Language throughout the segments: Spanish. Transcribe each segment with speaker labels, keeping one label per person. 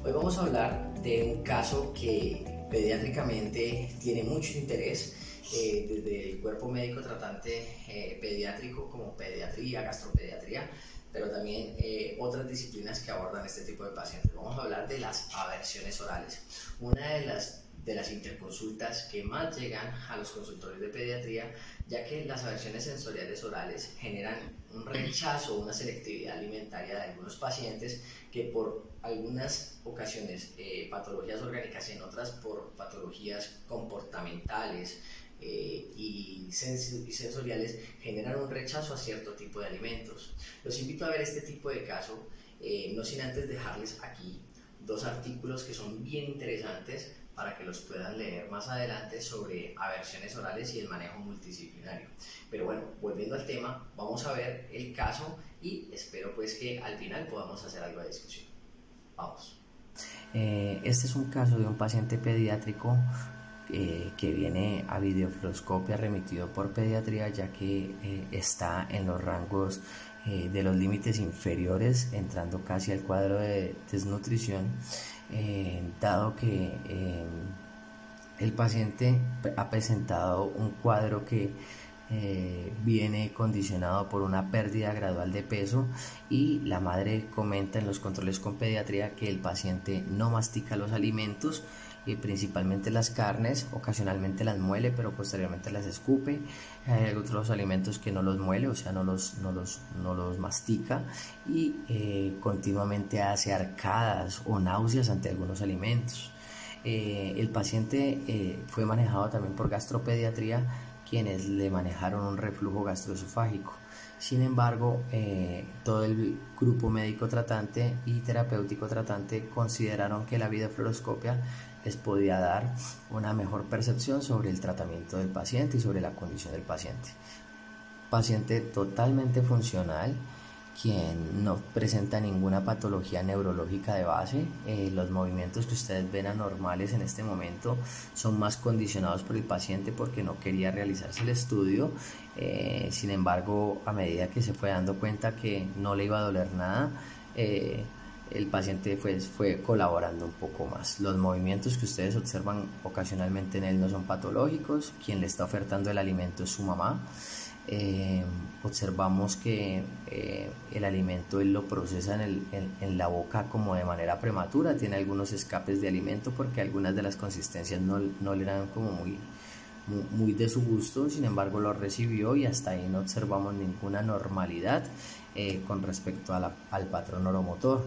Speaker 1: Hoy vamos a hablar de un caso que pediátricamente tiene mucho interés desde el cuerpo médico tratante pediátrico como pediatría, gastropediatría, pero también otras disciplinas que abordan este tipo de pacientes. Vamos a hablar de las aversiones orales. Una de las interconsultas que más llegan a los consultorios de pediatría, ya que las aversiones sensoriales orales generan un rechazo, una selectividad alimentaria de algunos pacientes que por algunas ocasiones patologías orgánicas y en otras por patologías comportamentales y sensoriales generan un rechazo a cierto tipo de alimentos. Los invito a ver este tipo de caso, no sin antes dejarles aquí dos artículos que son bien interesantes para que los puedan leer más adelante sobre aversiones orales y el manejo multidisciplinario. Pero bueno, volviendo al tema, vamos a ver el caso y espero pues que al final podamos hacer algo de discusión. Vamos.
Speaker 2: Este es un caso de un paciente pediátrico que viene a videofluoroscopia remitido por pediatría, ya que está en los rangos de los límites inferiores, entrando casi al cuadro de desnutrición, dado que el paciente ha presentado un cuadro que viene condicionado por una pérdida gradual de peso, y la madre comenta en los controles con pediatría que el paciente no mastica los alimentos, principalmente las carnes, ocasionalmente las muele pero posteriormente las escupe. Hay otros alimentos que no los muele, o sea no los mastica, y continuamente hace arcadas o náuseas ante algunos alimentos. El paciente fue manejado también por gastropediatría, quienes le manejaron un reflujo gastroesofágico. Sin embargo, todo el grupo médico tratante y terapéutico tratante consideraron que la videofluoroscopia les podía dar una mejor percepción sobre el tratamiento del paciente y sobre la condición del paciente. Paciente totalmente funcional, quien no presenta ninguna patología neurológica de base. Los movimientos que ustedes ven anormales en este momento son más condicionados por el paciente porque no quería realizarse el estudio. Sin embargo, a medida que se fue dando cuenta que no le iba a doler nada, el paciente fue colaborando un poco más. Los movimientos que ustedes observan ocasionalmente en él no son patológicos. Quien le está ofertando el alimento es su mamá. Observamos que el alimento él lo procesa en la boca como de manera prematura, tiene algunos escapes de alimento porque algunas de las consistencias no le eran como muy de su gusto. Sin embargo lo recibió y hasta ahí no observamos ninguna normalidad con respecto al patrón oromotor,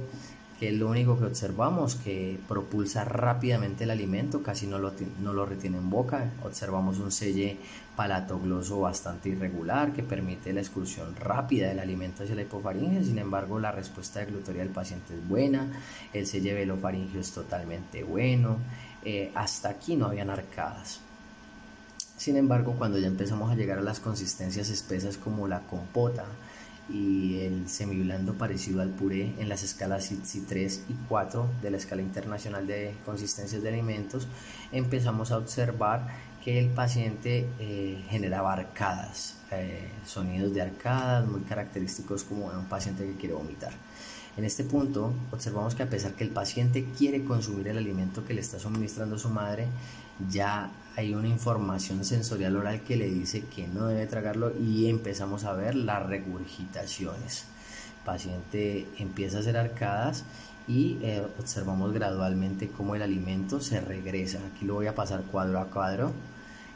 Speaker 2: que es lo único que observamos, que propulsa rápidamente el alimento, casi no lo retiene en boca. Observamos un selle palatogloso bastante irregular que permite la excursión rápida del alimento hacia la hipofaringe. Sin embargo, la respuesta deglutoria del paciente es buena, el selle velofaringeo es totalmente bueno, hasta aquí no habían arcadas. Sin embargo, cuando ya empezamos a llegar a las consistencias espesas como la compota y el semiblando parecido al puré en las escalas ITSI 3 y 4 de la escala internacional de consistencias de alimentos, empezamos a observar que el paciente generaba arcadas, sonidos de arcadas muy característicos como de un paciente que quiere vomitar. En este punto observamos que a pesar que el paciente quiere consumir el alimento que le está suministrando su madre, ya hay una información sensorial oral que le dice que no debe tragarlo, y empezamos a ver las regurgitaciones. El paciente empieza a hacer arcadas y observamos gradualmente cómo el alimento se regresa. Aquí lo voy a pasar cuadro a cuadro.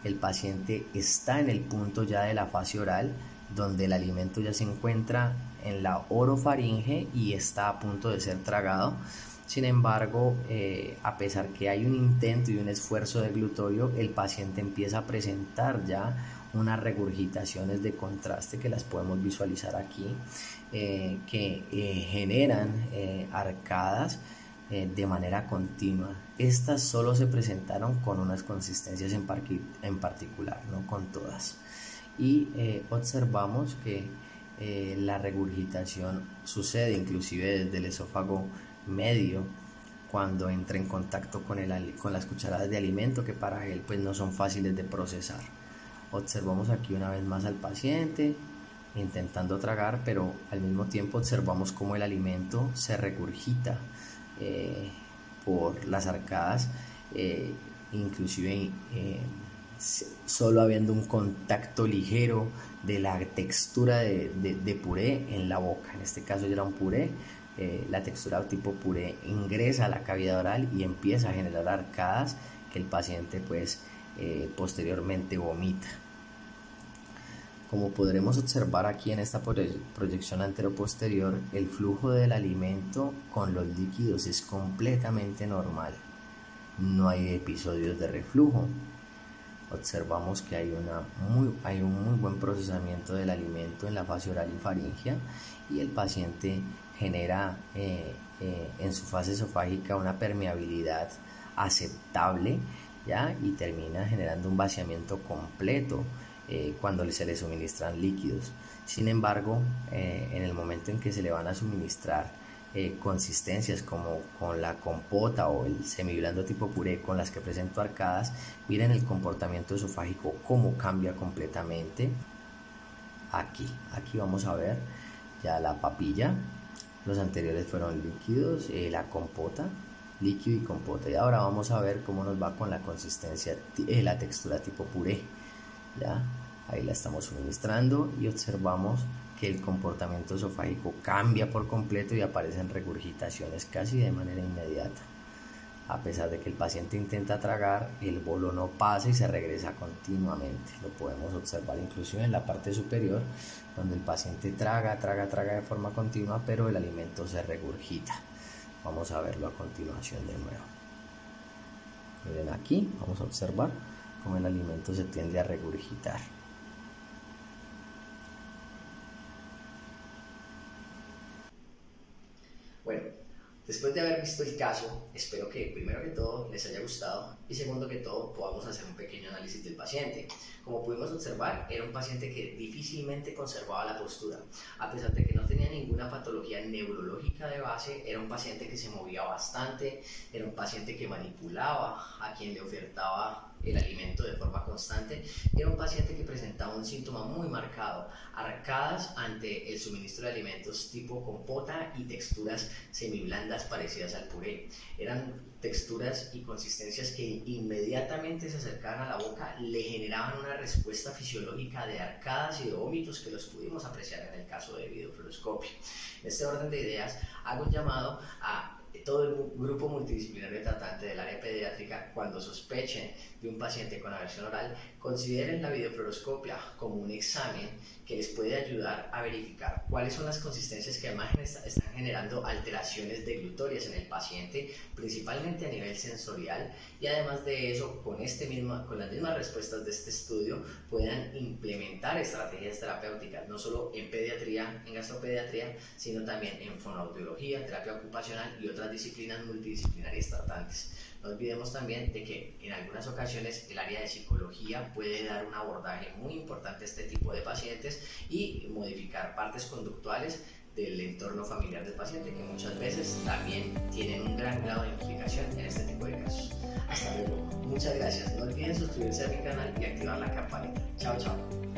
Speaker 2: El paciente está en el punto ya de la fase oral, donde el alimento ya se encuentra en la orofaringe y está a punto de ser tragado. Sin embargo, a pesar que hay un intento y un esfuerzo deglutorio, el paciente empieza a presentar ya unas regurgitaciones de contraste que las podemos visualizar aquí, que generan arcadas de manera continua. Estas solo se presentaron con unas consistencias en particular, no con todas. Y observamos que la regurgitación sucede inclusive desde el esófago medio cuando entra en contacto con las cucharadas de alimento, que para él pues no son fáciles de procesar. Observamos aquí una vez más al paciente intentando tragar, pero al mismo tiempo observamos cómo el alimento se regurgita por las arcadas, inclusive solo habiendo un contacto ligero de la textura de puré en la boca. En este caso ya era un puré. La textura tipo puré ingresa a la cavidad oral y empieza a generar arcadas que el paciente pues posteriormente vomita. Como podremos observar aquí en esta proyección anteroposterior, el flujo del alimento con los líquidos es completamente normal. No hay episodios de reflujo. Observamos que hay un muy buen procesamiento del alimento en la fase oral y faríngea, y el paciente genera en su fase esofágica una permeabilidad aceptable, ¿ya? Y termina generando un vaciamiento completo cuando se le suministran líquidos. Sin embargo, en el momento en que se le van a suministrar consistencias como con la compota o el semiblando tipo puré con las que presento arcadas, miren el comportamiento esofágico cómo cambia completamente. Aquí vamos a ver ya la papilla. Los anteriores fueron líquidos, la compota, líquido y compota, y ahora vamos a ver cómo nos va con la consistencia, la textura tipo puré. Ya ahí la estamos suministrando y observamos que el comportamiento esofágico cambia por completo y aparecen regurgitaciones casi de manera inmediata. A pesar de que el paciente intenta tragar, el bolo no pasa y se regresa continuamente. Lo podemos observar inclusive en la parte superior, donde el paciente traga de forma continua, pero el alimento se regurgita. Vamos a verlo a continuación de nuevo. Miren aquí, vamos a observar cómo el alimento se tiende a regurgitar.
Speaker 1: Bueno, después de haber visto el caso, espero que primero que todo les haya gustado y segundo que todo podamos hacer un pequeño análisis del paciente. Como pudimos observar, era un paciente que difícilmente conservaba la postura. A pesar de que no tenía ninguna patología neurológica de base, era un paciente que se movía bastante, era un paciente que manipulaba a quien le ofertaba el alimento de forma constante, y era un paciente que presentaba un síntoma muy marcado, arcadas ante el suministro de alimentos tipo compota y texturas semiblandas parecidas al puré. Eran texturas y consistencias que inmediatamente se acercaban a la boca, le generaban una respuesta fisiológica de arcadas y de vómitos que los pudimos apreciar en el caso de videofluoroscopio. En este orden de ideas, hago un llamado a todo el grupo multidisciplinario tratante del área pediátrica: cuando sospechen de un paciente con aversión oral, consideren la videofluoroscopia como un examen que les puede ayudar a verificar cuáles son las consistencias que además están generando alteraciones deglutorias en el paciente, principalmente a nivel sensorial, y además de eso, con las mismas respuestas de este estudio, puedan implementar estrategias terapéuticas, no solo en pediatría, en gastropediatría, sino también en fonoaudiología, terapia ocupacional y otras disciplinas multidisciplinarias tratantes. No olvidemos también de que en algunas ocasiones el área de psicología puede dar un abordaje muy importante a este tipo de pacientes y modificar partes conductuales del entorno familiar del paciente, que muchas veces también tienen un gran grado de implicación en este tipo de casos. Hasta luego. Muchas gracias. No olviden suscribirse a mi canal y activar la campanita. Chao, chao.